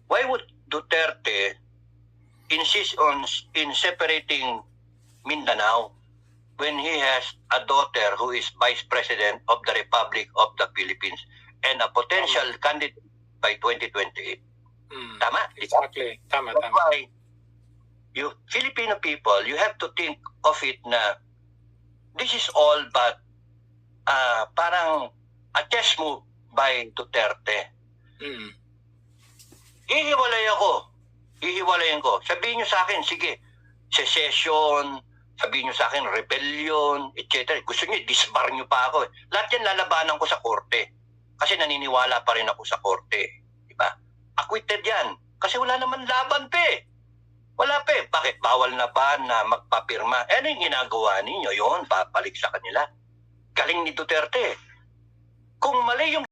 why would Duterte insist on in separating Mindanao when he has a daughter who is Vice President of the Republic of the Philippines and a potential candidate by 2028? Tama? Exactly. Tama. Why you Filipino people, you have to think of it na this is all but parang a chess move by Duterte. Hihiwalayin ko. Sabihin nyo sa akin, sige, secession, sabihin nyo sa akin, rebellion, etc. Gusto nyo, disbar nyo pa ako. Lahat yan lalabanan ko sa korte. Kasi naniniwala pa rin ako sa korte. Diba? Acquitted yan. Kasi wala naman laban pa eh. Wala pa eh. Bakit? Bawal na ba na magpapirma? Ano yung ginagawa ninyo? Yun, papalik sa kanila. Galing ni Duterte. Kung mali yung